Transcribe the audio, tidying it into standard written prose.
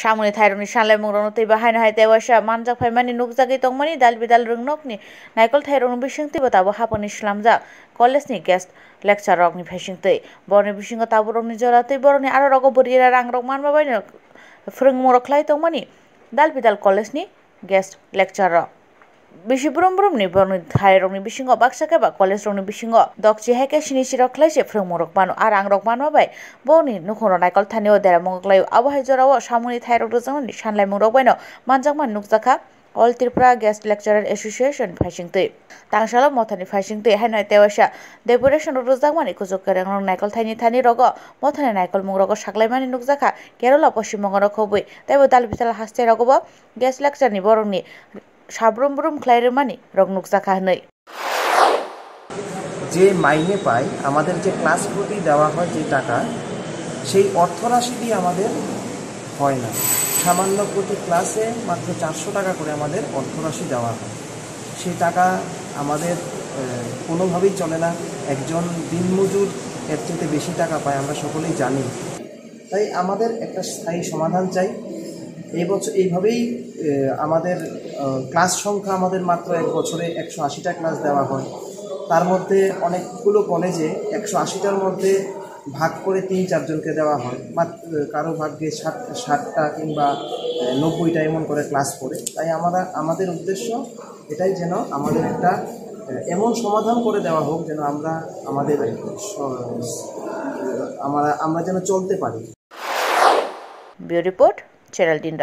Samuni thaironi sanlai mungrokno tei bahaino hai tewasa manjak phaimani nukjagui tongmani dal bidal rwngnokni naikol thairokni bisingtwi tabo haponi slamjak college ni guest lecture rokni phaisingtwi boroni bisingo taborokni jora tei boroni aro rogo bwrwira rangrok manma baino phwrwngmungrok khlai tongmani dal bidal college ni guest lecture rok bisi brum brum ni boroni thairokni bisingo baksa keba college rokni bisingo dokchi heke sini sirok khlaise phwrwngmungrok mano ar rangrok manma bai boni nukhungrok naikol thanio deramung khlaio abo hai jorao samuni thairok rwjakmani sanlaimungrok baino manjakmani nukjakha All Tripura Guest Lecturer Association phaisingtwi tangsalo mothani phaisingtwi haino tewasa decoration rwjakmani kujuk kerengrok naikol thaini thani rogo mothani naikol mungrogo saklaimani nukjakha Kerala Poshim Bongo khobui teibo dalbidal haste rogobo guest lecture ni borokni sabrum brum khlairwmani rok nukjakha hnwi যে মাইনে পাই আমাদের যে class প্রতি দেওয়া হয় যে টাকা সেই অর্থরাশি দিয়ে আমাদের হয় না সামান্য প্রতি ক্লাসে মাত্র 400 টাকা করে আমাদের অর্থরাশি দেওয়া হয় সেই টাকা আমাদের কোনোভাবেই চলে না একজন দিনমজুর এর চেয়ে বেশি টাকা পায় আমরা সকলেই জানি তাই আমাদের একটা স্থায়ী সমাধান চাই এই বছর এইভাবেই আমাদের ক্লাস সংখ্যা আমাদের মাত্র এক বছরে 180টা ক্লাস দেওয়া হয় তার মধ্যে অনেকগুলো কলেজে 180টার মধ্যে ভাগ করে 3-4 জনকে দেওয়া হয় কারো ভাগ্যে 60টা কিংবা 90টা এমন করে ক্লাস করে তাই আমাদের উদ্দেশ্য এটাই যেন আমাদের একটা এমন সমাধান করে দেওয়া হোক যেন আমরা যেন চলতে পারি। Bureau report channel 3